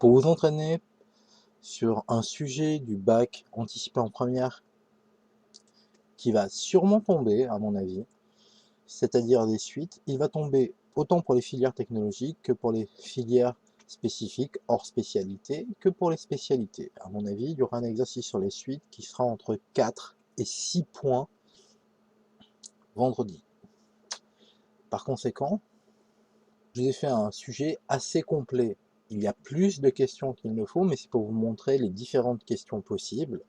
Pour vous entraîner sur un sujet du bac anticipé en première qui va sûrement tomber, à mon avis, c'est-à-dire des suites, il va tomber autant pour les filières technologiques que pour les filières spécifiques, hors spécialité, que pour les spécialités. À mon avis, il y aura un exercice sur les suites qui sera entre 4 et 6 points vendredi. Par conséquent, je vous ai fait un sujet assez complet. Il y a plus de questions qu'il ne faut, mais c'est pour vous montrer les différentes questions possibles.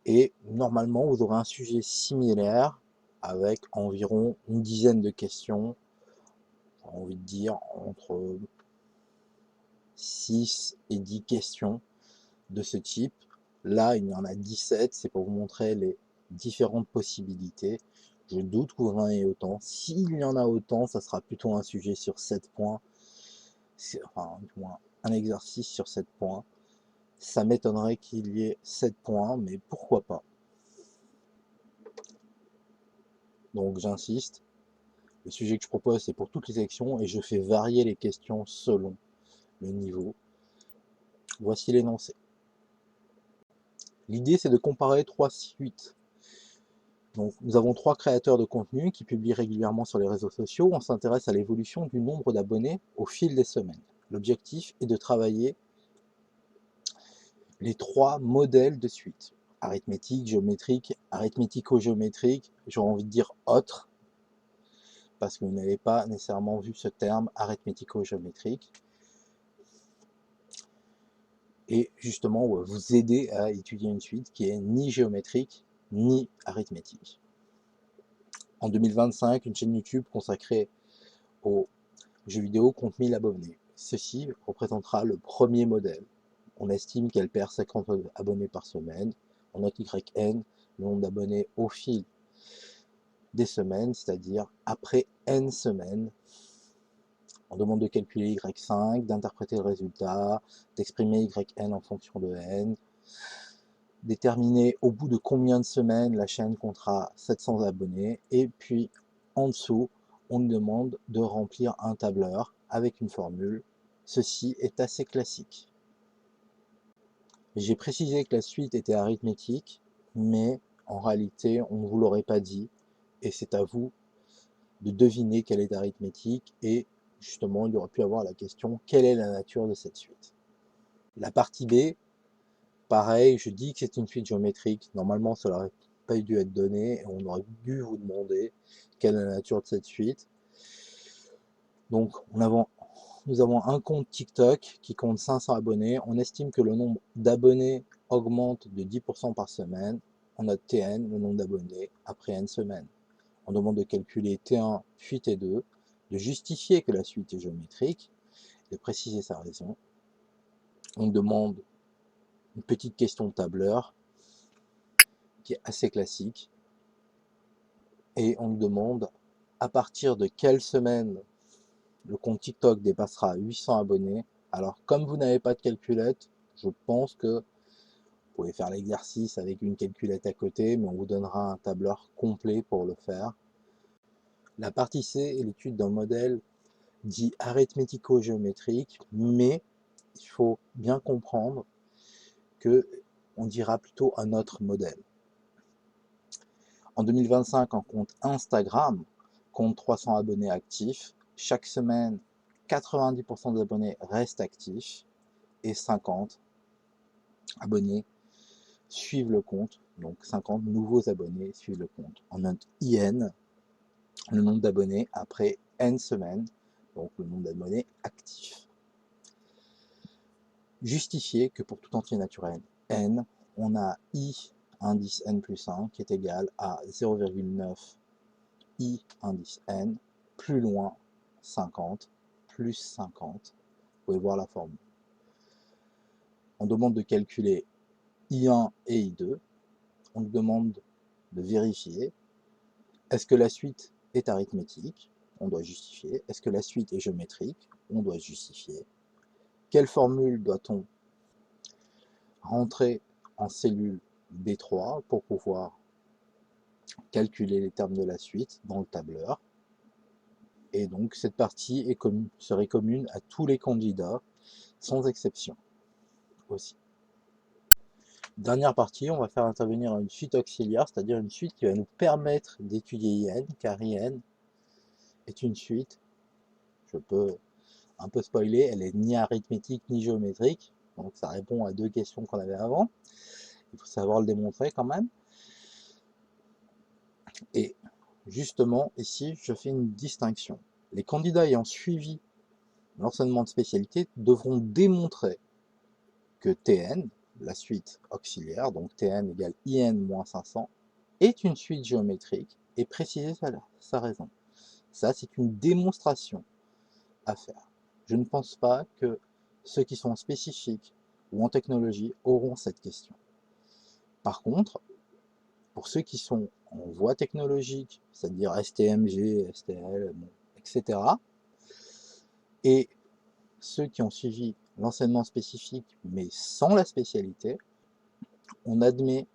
Et normalement, vous aurez un sujet similaire avec environ une dizaine de questions. J'ai envie de dire entre 6 et 10 questions de ce type. Là, il y en a 17, c'est pour vous montrer les différentes possibilités. Je doute que vous en ayez autant. S'il y en a autant, ça sera plutôt un sujet sur 7 points. Enfin, du moins, un exercice sur 7 points. Ça m'étonnerait qu'il y ait 7 points, mais pourquoi pas. Donc j'insiste, le sujet que je propose c'est pour toutes les sections et je fais varier les questions selon le niveau. Voici l'énoncé. L'idée c'est de comparer 3 suites. Donc nous avons 3 créateurs de contenu qui publient régulièrement sur les réseaux sociaux. On s'intéresse à l'évolution du nombre d'abonnés au fil des semaines. L'objectif est de travailler les 3 modèles de suite. Arithmétique, géométrique, arithmético-géométrique, j'aurais envie de dire autre, parce que vous n'avez pas nécessairement vu ce terme arithmético-géométrique. Et justement vous aider à étudier une suite qui est ni géométrique ni arithmétique. En 2025, une chaîne YouTube consacrée aux jeux vidéo compte 1000 abonnés. Ceci représentera le premier modèle. On estime qu'elle perd 50 abonnés par semaine. On note YN, le nombre d'abonnés au fil des semaines, c'est-à-dire après N semaines. On demande de calculer Y5, d'interpréter le résultat, d'exprimer YN en fonction de N, déterminer au bout de combien de semaines la chaîne comptera 700 abonnés, et puis en dessous, on nous demande de remplir un tableur avec une formule. Ceci est assez classique. J'ai précisé que la suite était arithmétique, mais en réalité, on ne vous l'aurait pas dit, et c'est à vous de deviner quelle est arithmétique, et justement, il y aurait pu avoir la question, quelle est la nature de cette suite? La partie B, pareil, je dis que c'est une suite géométrique. Normalement, ça n'aurait pas dû être donné, et on aurait dû vous demander quelle est la nature de cette suite. Donc, nous avons un compte TikTok qui compte 500 abonnés. On estime que le nombre d'abonnés augmente de 10% par semaine. On note TN, le nombre d'abonnés, après N semaines. On demande de calculer T1, puis T2, de justifier que la suite est géométrique, de préciser sa raison. On demande une petite question de tableur, qui est assez classique. Et on nous demande à partir de quelle semaine le compte TikTok dépassera 800 abonnés. Alors, comme vous n'avez pas de calculette, je pense que vous pouvez faire l'exercice avec une calculette à côté, mais on vous donnera un tableur complet pour le faire. La partie C est l'étude d'un modèle dit arithmético-géométrique, mais il faut bien comprendre que on dira plutôt un autre modèle. En 2025, un compte Instagram compte 300 abonnés actifs. Chaque semaine, 90% des abonnés restent actifs et 50 abonnés suivent le compte. Donc 50 nouveaux abonnés suivent le compte. On note IN, le nombre d'abonnés après N semaines, donc le nombre d'abonnés actifs. Justifier que pour tout entier naturel N, on a I indice N plus 1 qui est égal à 0,9 I indice N, plus loin 50, plus 50. Vous pouvez voir la formule. On demande de calculer I1 et I2. On nous demande de vérifier. Est-ce que la suite est arithmétique? On doit justifier. Est-ce que la suite est géométrique? On doit justifier. Quelle formule doit-on rentrer en cellule B3 pour pouvoir calculer les termes de la suite dans le tableur? Et donc cette partie serait commune à tous les candidats. sans exception aussi. Dernière partie, on va faire intervenir une suite auxiliaire, c'est-à-dire une suite qui va nous permettre d'étudier IN, car IN est une suite, je peux un peu spoiler, elle est ni arithmétique ni géométrique, donc ça répond à deux questions qu'on avait avant, il faut savoir le démontrer quand même. Et justement, ici, je fais une distinction. Les candidats ayant suivi l'enseignement de spécialité devront démontrer que Tn, la suite auxiliaire, donc Tn égale In moins 500, est une suite géométrique et préciser sa raison. Ça, c'est une démonstration à faire. Je ne pense pas que ceux qui sont spécifiques ou en technologie auront cette question. Par contre, pour ceux qui sont en voie technologique, c'est-à-dire STMG, STL, bon, etc., et ceux qui ont suivi l'enseignement spécifique mais sans la spécialité, on admet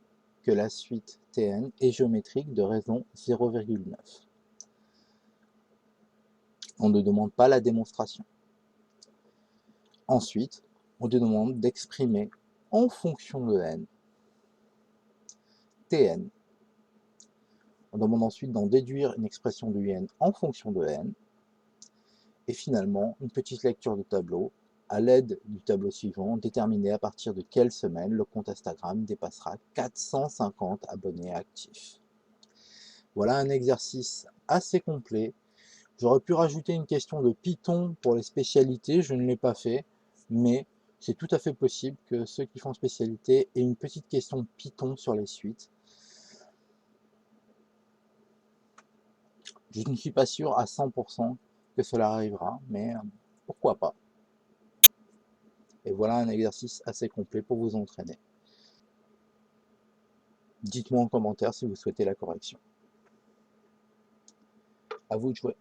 que la suite Tn est géométrique de raison 0,9. On ne demande pas la démonstration. Ensuite, on demande d'exprimer en fonction de n, Tn. On demande ensuite d'en déduire une expression du n en fonction de n. Et finalement, une petite lecture de tableau. À l'aide du tableau suivant, déterminer à partir de quelle semaine le compte Instagram dépassera 450 abonnés actifs. Voilà un exercice assez complet. J'aurais pu rajouter une question de Python pour les spécialités, je ne l'ai pas fait, mais c'est tout à fait possible que ceux qui font spécialité aient une petite question Python sur les suites. Je ne suis pas sûr à 100% que cela arrivera, mais pourquoi pas. Et voilà un exercice assez complet pour vous entraîner. Dites-moi en commentaire si vous souhaitez la correction. À vous de jouer.